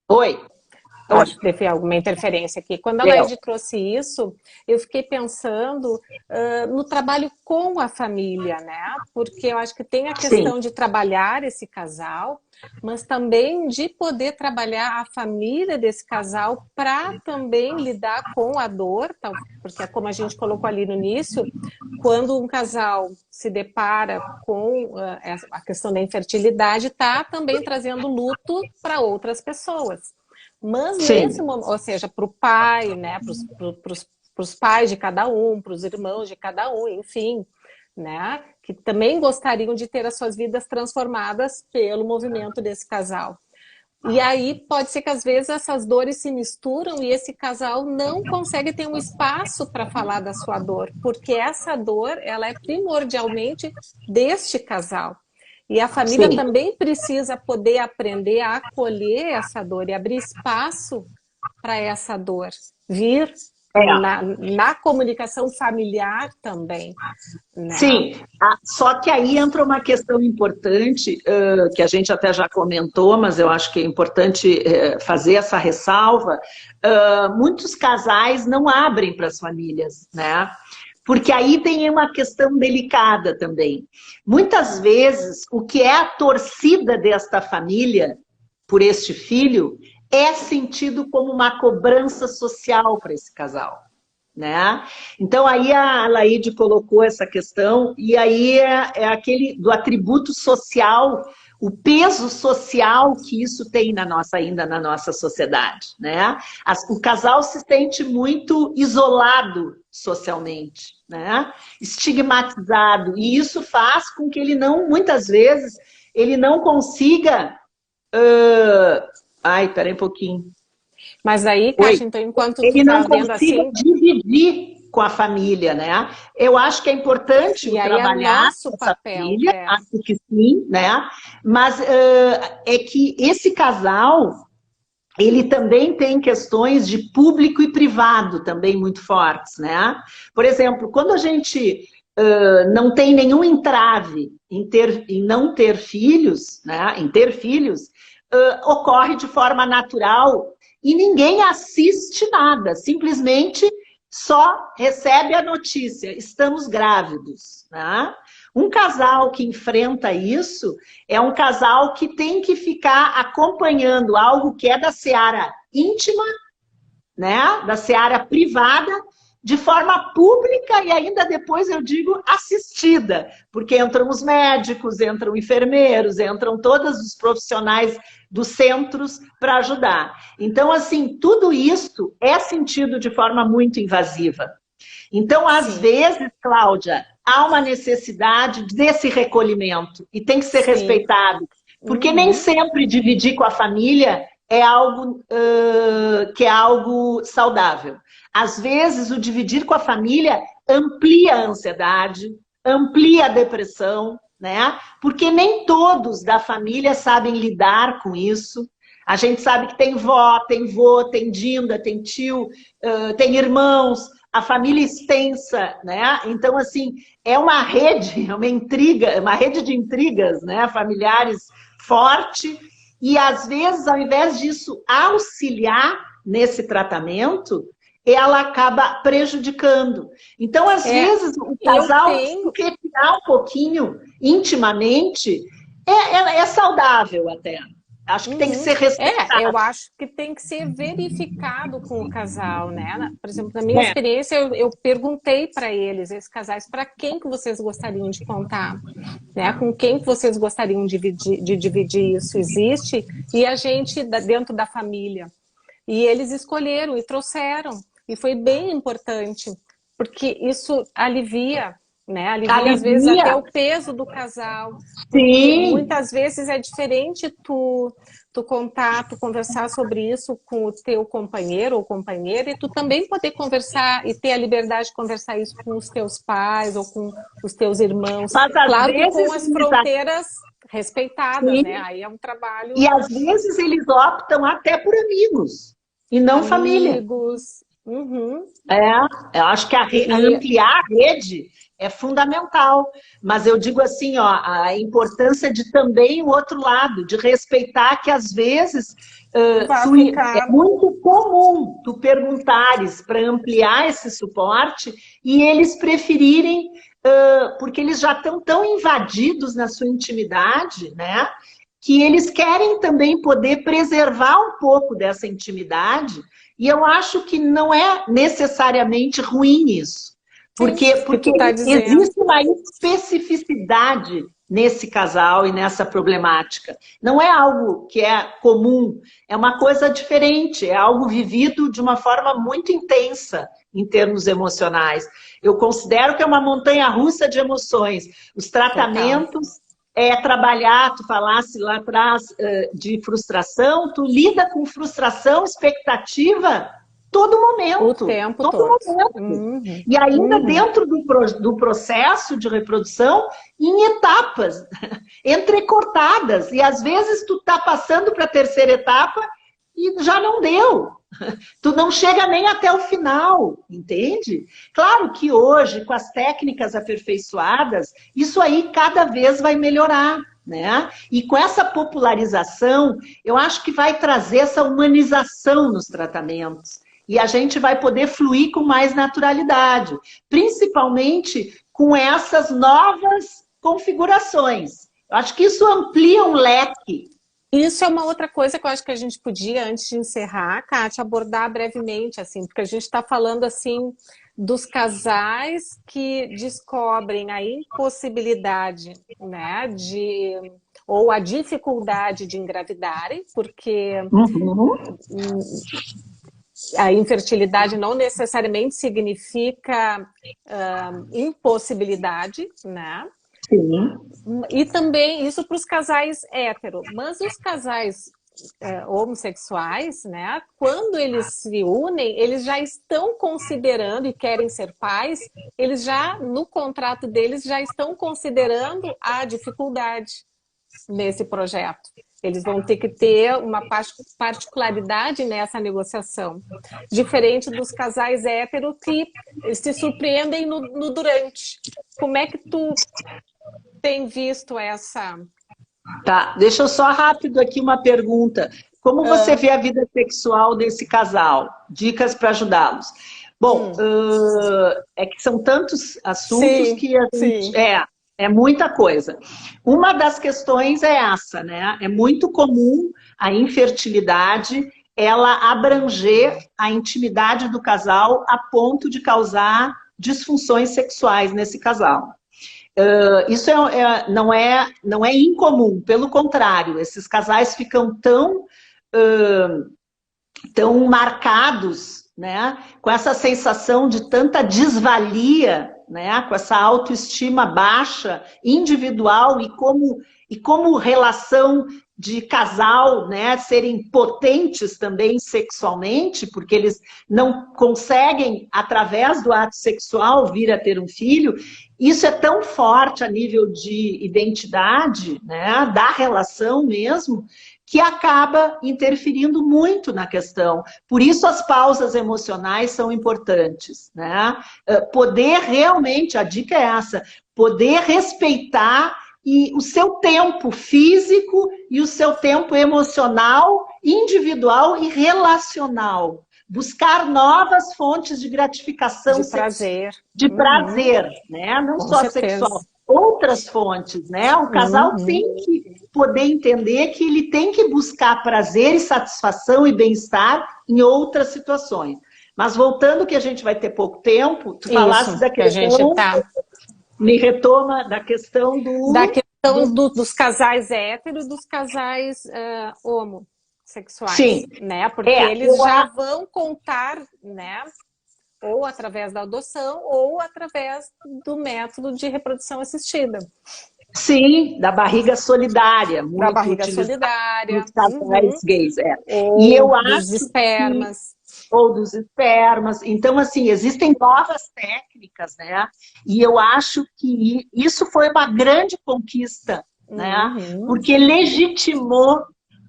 Oi. Acho que teve alguma interferência aqui. Quando a Laide trouxe isso, eu fiquei pensando no trabalho com a família, né? Porque eu acho que tem a questão de trabalhar esse casal, mas também de poder trabalhar a família desse casal para também lidar com a dor, porque como a gente colocou ali no início, quando um casal se depara com a questão da infertilidade, está também trazendo luto para outras pessoas. Mas nesse momento, ou seja, para o pai, né, para os pais de cada um, para os irmãos de cada um, enfim, né, que também gostariam de ter as suas vidas transformadas pelo movimento desse casal. E aí pode ser que às vezes essas dores se misturam e esse casal não consegue ter um espaço para falar da sua dor, porque essa dor, ela é primordialmente deste casal. E a família também precisa poder aprender a acolher essa dor e abrir espaço para essa dor vir na comunicação familiar também. Né? Sim, só que aí entra uma questão importante, que a gente até já comentou, mas eu acho que é importante fazer essa ressalva. Muitos casais não abrem para as famílias, né? Porque aí tem uma questão delicada também. Muitas vezes, o que é a torcida desta família por este filho é sentido como uma cobrança social para esse casal, né? Então, aí a Laide colocou essa questão, e aí é aquele do atributo social, o peso social que isso tem ainda na nossa sociedade, né? O casal se sente muito isolado socialmente, né? Estigmatizado, e isso faz com que ele não, muitas vezes, ele não consiga... Ai, peraí um pouquinho. Mas aí, Kátia, então, enquanto ele tu não tá vendo consiga assim... dividir com a família, né? Eu acho que é importante trabalhar nosso essa papel, família, acho que sim, né? Mas é que esse casal, ele também tem questões de público e privado também muito fortes, né? Por exemplo, quando a gente não tem nenhum entrave em não ter filhos, né? Em ter filhos, ocorre de forma natural e ninguém assiste nada, simplesmente só recebe a notícia, estamos grávidos, né? Um casal que enfrenta isso é um casal que tem que ficar acompanhando algo que é da seara íntima, né? Da seara privada, de forma pública e ainda depois, eu digo, assistida, porque entram os médicos, entram enfermeiros, entram todos os profissionais dos centros para ajudar. Então, assim, tudo isso é sentido de forma muito invasiva. Então, às vezes, Cláudia, há uma necessidade desse recolhimento e tem que ser respeitado, porque nem sempre dividir com a família é algo que é algo saudável. Às vezes, o dividir com a família amplia a ansiedade, amplia a depressão, né? Porque nem todos da família sabem lidar com isso. A gente sabe que tem vó, tem vô, tem dinda, tem tio, tem irmãos, a família extensa, né? Então, assim, é uma rede, é uma intriga, uma rede de intrigas, né? Familiares forte. E, às vezes, ao invés disso auxiliar nesse tratamento, ela acaba prejudicando. Então, às vezes, o casal retirar um pouquinho intimamente é saudável até. Acho que tem que ser respeitado. Eu acho que tem que ser verificado com o casal, né? Por exemplo, na minha experiência, eu perguntei para eles, esses casais, para quem que vocês gostariam de contar? Né? Com quem que vocês gostariam de dividir isso? Existe? E a gente, dentro da família. E eles escolheram e trouxeram. E foi bem importante, porque isso alivia, né? Alivia, às vezes, até o peso do casal. Sim. Muitas vezes é diferente tu conversar sobre isso com o teu companheiro ou companheira, e tu também poder conversar e ter a liberdade de conversar isso com os teus pais ou com os teus irmãos. Mas, claro que com as fronteiras respeitadas, né? Aí é um trabalho... E às vezes eles optam até por amigos e não família. Eu acho que ampliar a rede é fundamental, mas eu digo assim, ó, a importância de também o outro lado, de respeitar que às vezes vai é ficar... muito comum tu perguntares para ampliar esse suporte e eles preferirem, porque eles já estão tão invadidos na sua intimidade, né? Que eles querem também poder preservar um pouco dessa intimidade, e eu acho que não é necessariamente ruim isso. Porque tá dizendo. existe uma especificidade nesse casal e nessa problemática. Não é algo que é comum, é uma coisa diferente, é algo vivido de uma forma muito intensa em termos emocionais. Eu considero que é uma montanha-russa de emoções. Os tratamentos trabalhar, tu falasse lá atrás de frustração, tu lida com frustração, expectativa todo momento. O tempo todo todo. momento. E ainda dentro do processo de reprodução, em etapas, entrecortadas. E às vezes tu tá passando para a terceira etapa e já não deu. Tu não chega nem até o final, entende? Claro que hoje, com as técnicas aperfeiçoadas, isso aí cada vez vai melhorar, né? E com essa popularização, eu acho que vai trazer essa humanização nos tratamentos. E a gente vai poder fluir com mais naturalidade, principalmente com essas novas configurações. Eu acho que isso amplia um leque. Isso é uma outra coisa que eu acho que a gente podia, antes de encerrar, Kátia, abordar brevemente, assim, porque a gente está falando, assim, dos casais que descobrem a impossibilidade, né, ou a dificuldade de engravidarem, porque a infertilidade não necessariamente significa impossibilidade, né? Sim. E também isso para os casais héteros, mas os casais homossexuais, né, quando eles se unem, eles já estão considerando e querem ser pais, eles já, no contrato deles, já estão considerando a dificuldade nesse projeto. Eles vão ter que ter uma particularidade nessa negociação. Diferente dos casais héteros que se surpreendem no durante. Como é que tu tem visto essa... Tá, deixa eu só rápido aqui uma pergunta. Como você vê a vida sexual desse casal? Dicas para ajudá-los. Bom, é que são tantos assuntos que a gente... É muita coisa. Uma das questões é essa, né? É muito comum a infertilidade, ela abranger a intimidade do casal a ponto de causar disfunções sexuais nesse casal. Isso não é incomum, pelo contrário, esses casais ficam tão marcados, né, com essa sensação de tanta desvalia, né, com essa autoestima baixa, individual e como relação de casal, né, serem potentes também sexualmente, porque eles não conseguem, através do ato sexual, vir a ter um filho. Isso é tão forte a nível de identidade, né, da relação mesmo, que acaba interferindo muito na questão. Por isso as pausas emocionais são importantes, né? Poder realmente, a dica é essa, poder respeitar o seu tempo físico e o seu tempo emocional, individual e relacional. Buscar novas fontes de gratificação. De prazer. De prazer, né? Não Com só certeza. sexual. Outras fontes, né? O casal tem que poder entender que ele tem que buscar prazer e satisfação e bem-estar em outras situações. Mas voltando que a gente vai ter pouco tempo, tu falasse da questão... Me retoma da questão dos casais héteros e dos casais homossexuais. Sim. Né? Porque eles já vão contar, né? Ou através da adoção, ou através do método de reprodução assistida. Sim, da barriga solidária. Da barriga solidária. Nos casais gays, Ou e eu dos espermas. Ou dos espermas. Então, assim, existem novas técnicas, né? E eu acho que isso foi uma grande conquista, né? Porque legitimou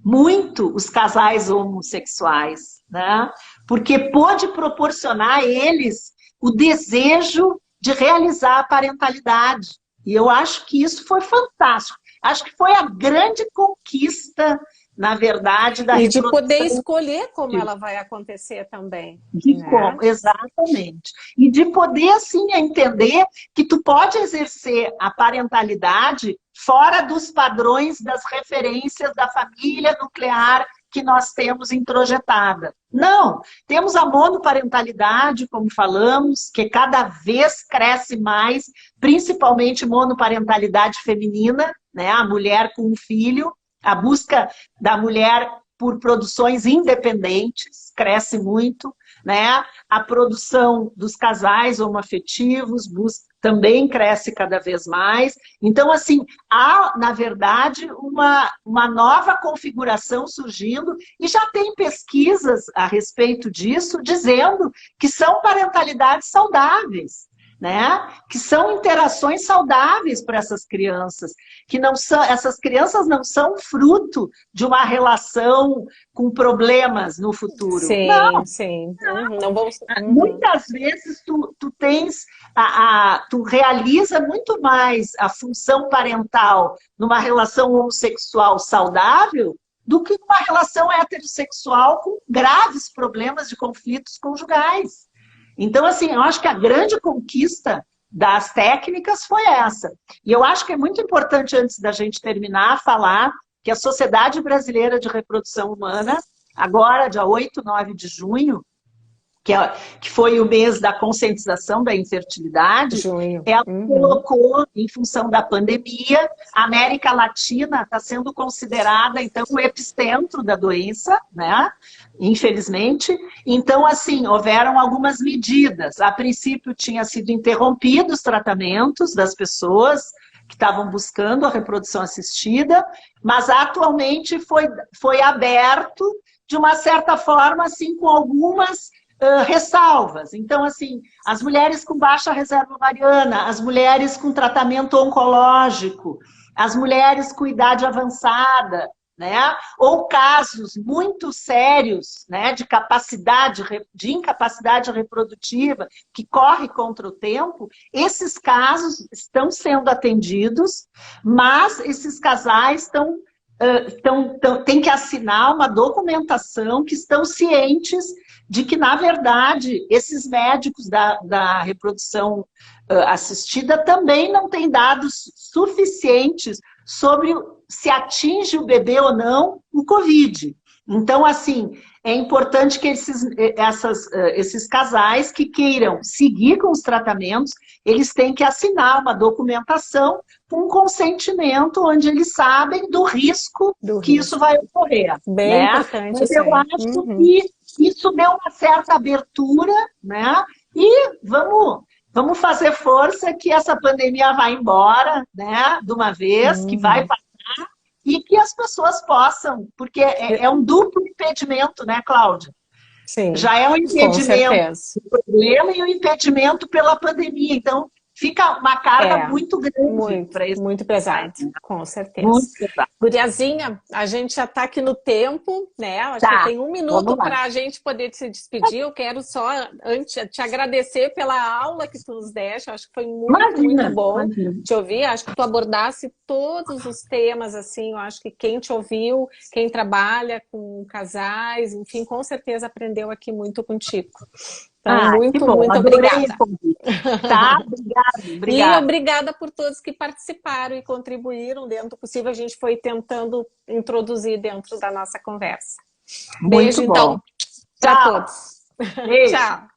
muito os casais homossexuais, né? Porque pôde proporcionar a eles o desejo de realizar a parentalidade. E eu acho que isso foi fantástico. Acho que foi a grande conquista na verdade, da E de reprodução. poder escolher como ela vai acontecer também. Exatamente. E de poder, assim, entender que tu pode exercer a parentalidade fora dos padrões das referências da família nuclear que nós temos introjetada. Não, temos a monoparentalidade, como falamos, que cada vez cresce mais, principalmente monoparentalidade feminina, né? A mulher com um filho, a busca da mulher por produções independentes cresce muito, né? A produção dos casais homoafetivos também cresce cada vez mais. Então, assim, há, na verdade, uma nova configuração surgindo e já tem pesquisas a respeito disso, dizendo que são parentalidades saudáveis, né? Que são interações saudáveis para essas crianças, que não são, essas crianças não são fruto de uma relação com problemas no futuro. Sim, não. Sim. Não vamos... Muitas vezes tu tens, tu realiza muito mais a função parental numa relação homossexual saudável do que numa relação heterossexual com graves problemas de conflitos conjugais. Então, assim, eu acho que a grande conquista das técnicas foi essa. E eu acho que é muito importante, antes da gente terminar, falar que a Sociedade Brasileira de Reprodução Humana, agora, dia 8, 9 de junho, que foi o mês da conscientização da infertilidade, ela colocou, em função da pandemia, a América Latina está sendo considerada, então, o epicentro da doença, né? Infelizmente. Então, assim, houveram algumas medidas. A princípio, tinha sido interrompidos os tratamentos das pessoas que estavam buscando a reprodução assistida, mas atualmente foi aberto, de uma certa forma, assim, com algumas ressalvas. Então, assim, as mulheres com baixa reserva ovariana, as mulheres com tratamento oncológico, as mulheres com idade avançada, né? Ou casos muito sérios, né, de incapacidade reprodutiva que corre contra o tempo, esses casos estão sendo atendidos, mas esses casais têm que assinar uma documentação que estão cientes de que, na verdade, esses médicos da reprodução assistida também não têm dados suficientes sobre se atinge o bebê ou não o Covid. Então, assim, é importante que esses casais que queiram seguir com os tratamentos, eles têm que assinar uma documentação com consentimento, onde eles sabem do risco que isso vai ocorrer. Bem importante. Mas eu acho que isso deu uma certa abertura, né? E vamos fazer força que essa pandemia vai embora, né? De uma vez, que vai passar, e que as pessoas possam, porque é um duplo impedimento, né, Cláudia? Sim, já é um impedimento do problema e um impedimento pela pandemia. Então, fica uma carga muito grande para isso. Muito pesado, com certeza. Muito pesado. Guriazinha, a gente já está aqui no tempo, né? Acho que tem 1 minuto para a gente poder se despedir. Eu quero só antes te agradecer pela aula que tu nos deste. Acho que foi muito bom te ouvir. Acho que tu abordasse todos os temas, assim. Eu acho que quem te ouviu, quem trabalha com casais, enfim, com certeza aprendeu aqui muito contigo. Então, muito obrigada. Tá? Obrigada. E obrigada por todos que participaram e contribuíram. Dentro do possível, a gente foi tentando introduzir dentro da nossa conversa. Beijo, então, para todos. Beijo. Tchau.